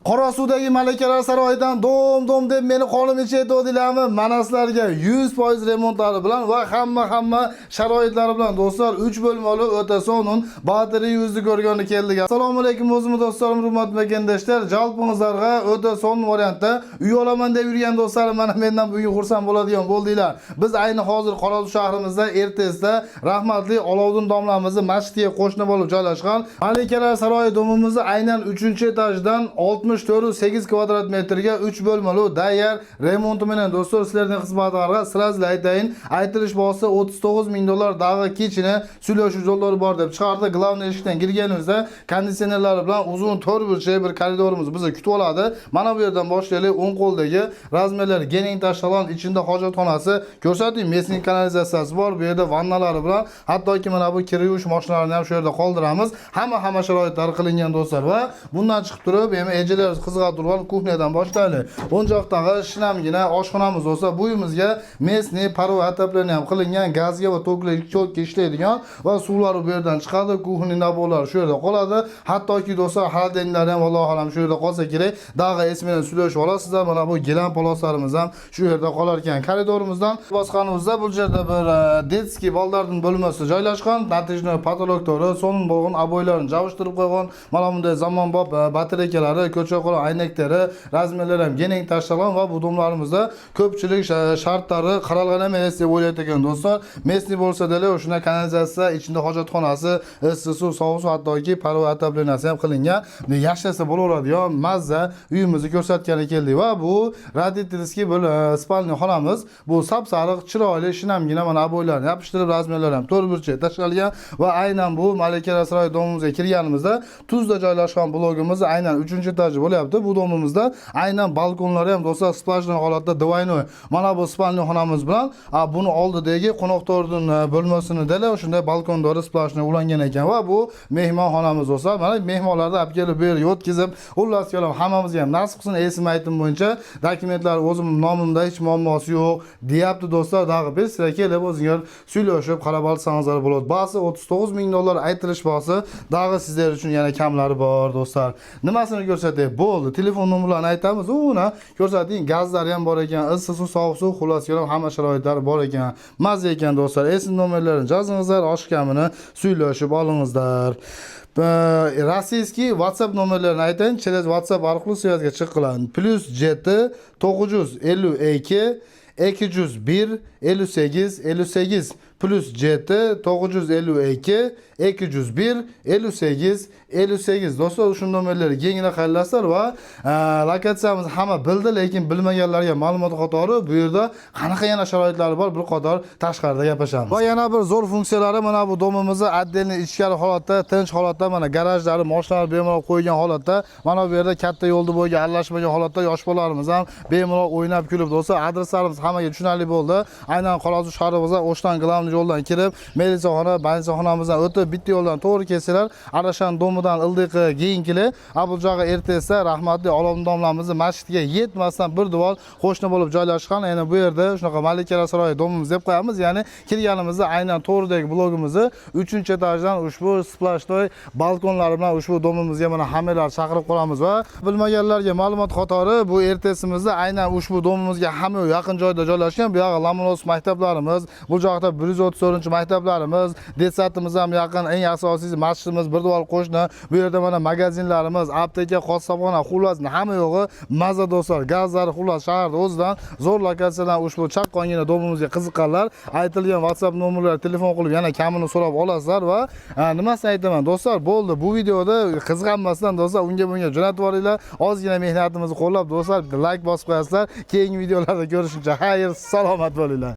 Qorasuvdagi Malikalar saroyidan dom deb meni qo'lim ichetdilarmi? Mana sizlarga 100% remontlari bilan va hamma sharoitlari bilan do'stlar 3 bo'lmali o'ta sonun batteriy yuzni ko'rgani keldik. Assalomu alaykum o'zim do'stlarim, hurmatli vatandoshlar. Jalpingizlarga o'ta son variantda uy olaman deb yurgan do'stlarim mana mendan bugun xursand bo'ladigan bo'ldinglar. Biz ayni hozir Qorasuv shahrimizda ertesida rahmatli Olovdin domlamizni masjidga qo'shni bo'lib joylashgan Malikalar saroyi domimizni aynan 3-etajdan 64 kvadrat metrga 3 bo'lmali dayar remonti bilan do'stlar sizlarning xizmatlariga sizlarga aytayin. Aytilish bosi $39,000 dag'i kechini suylashuv yo'llari bor deb chiqardi. Glavniy eshikdan kirganimizda konditsionerlari bilan uzun to'r burchak bir koridorimiz bizni kutib oladi. Mana bu yerdan boshlaylik. O'ng qo'ldagi razmerlar gening tashlangan, ichida hojatxonasi, ko'rsating mesning kanalizatsiyasi bor. Bu yerda vannalari bilan hattoki mana bu kir yuvish mashinalarini ham shu yerda qoldiramiz. Hamma sharoitlari qilingan do'stlar va bundan chiqib turib, ham ejilar qizg'ab turgan kuxniyadan boshlaylik. O'ng joqdagi shinamgina oshxonamiz bo'lsa, bu uyimizga mesni parvo ataplani ham qilingan, gazga va tokli cho'kka ishlaydigan va suvlari bu yerdan chiqadi. Kuxni nabolari shu yerda qoladi. Hattoki do'stlar xolodilniklari ham Alloh alam shu yerda qolsa kerak. Dag'i esmini suvlashib olasizlar. Mana bu gilam poloslarimiz ham shu yerda qolar ekan. Koridorimizdan bosqanimizda bu yerda bir detskiy baldarning bo'lmasi joylashgan. Natijada patologtori, sonun bo'lgan aboylarni javishtirib qo'ygan. Mana bunday zamonbop batareykalari, ko'cha-qo'la aynaklari, razmerlar ham gening tashlangan va bu domlarimizda ko'pchilik shartlari qaralgan emas deb o'ylaydi ekan do'stlar. Mesni bo'lsa-da, o'shuna kanalizatsiya, ichida hojatxonasi, issiq suv, sovuq suv, hattoki parvo ataplanasi ham qilingan. Yashasa bo'laveradigan mazza uyimizni ko'rsatgani keldik va bu radiatorskiy bir spalniy xonamiz. Bu sap-sariq, chiroyli, shinamgina mana aboylarni yopishtirib, razmerlar ham to'r burchak tashlangan va aynan bu Malikalar saroyi domimizga kirganimizda Tuzda joylashgan blogimiz aynan 3-etaj bo'lyapti. Bu domimizda aynan balkonlari ham do'stlar splashli holatda divaynoy. Mana bu spalniy xonamiz bilan buni oldidagi qo'noqtorning bo'lmasini dala shunday balkondori splashli ulangan ekan va bu mehmon xonamiz do'stlar. Mana mehmonlarni olib kelib bu yerga o'tkazib, xullas kalom hammamizga ham nasib qilsin. Esim aytim bo'yicha dokumentlar o'zim nomimda hech muammosi yo'q deyapti do'stlar. Dag'i biz sizlar kelib o'zingizlar suylashib qarab olsangizlar bo'ladi. Basi $39,000 aytilish bosi. Dag'i sizlar uchun yana kamlari bor do'stlar. Nimasini ko'rsatay? Bo'ldi. Telefon nomerlarini aytamiz. Uni ko'rsating. Gazlari ham bor ekan, issiq suv, sovuq suv, xullas kalom hamma sharoitlari bor ekan. Mazza ekan do'stlar. Esim nomerlarini yozingizlar, oshkamini suylashib olingizlar. Rossiyskiy WhatsApp nomerlarini aytayin. Через WhatsApp orqali swязga chiqiladi. +7 952 201 58 58 +7 952 201 58 58 do'stlar shu nomerlarga kengina qaylasizlar va lokatsiyamiz hamma bildi, lekin bilmaganlarga ma'lumot qatori bu yerda qanaqa yana sharoitlari bor bir qator tashqarida gaplashamiz. Va yana bir zo'r funksiyalari mana bu domimizni отдельный ichkari holatda, tinch holatda, mana garajlari, mashinalar bemalol qo'ygan holatda, mana bu yerda katta yo'lda bo'lgan, aralashmagan holatda yosh bolalarimiz ham bemalol o'ynab kulib do'stlar. Adreslarimiz hammaga tushunarli bo'ldi. Aynan Qorasuv shahrimizda O'shdan glavniy yo'ldan kirib, militsiyaxona, bansiyaxonamizdan o'tib bitta yo'ldan to'g'ri kelsalar, Arashan domidan ildiqi keyingilar Abuljaga ertesida rahmatli Olovdin domlamizni masjidga yetmasdan bir devor qo'shni bo'lib joylashgan. Yana bu yerda shunaqa Malikalar saroyi domimiz deb qo'yamiz. Ya'ni kirganimizda aynan to'g'ridagi blogimizni 3-etajdan ushbu splashnoy balkonlari bilan ushbu domimizga mana hammalar chaqirib qolamiz va bilmaganlarga ma'lumot qatori bu ertesimizda aynan ushbu domimizga hamma yaqin joyda joylashgan. Bu yoqda Lomonosov maktablarimiz, bu joqda 134-maktablarimiz, detsatimiz ham yaqin, eng asosiysi masjidimiz bir devor qo'shni. Bu yerda mana magazinlarimiz, apteka, qassobxona, xullas hamma yo'g'i mazza do'stlar. Gazlar xullas shaharda o'zidan zo'r lokatsiyadan ushbu chaqqongina domimizga qiziqqanlar aytilgan WhatsApp nomerlari telefon qilib yana kamini so'rab olasizlar va nimasini aytaman do'stlar, bo'ldi. Bu videoda qiziqanmasdan do'stlar unga bunga jo'natib yuboringlar. Ozgina mehnatimizni qo'llab do'stlar like bosib qo'yasizlar. Keyingi videolarda ko'rishguncha xayr, salomat bo'linglar.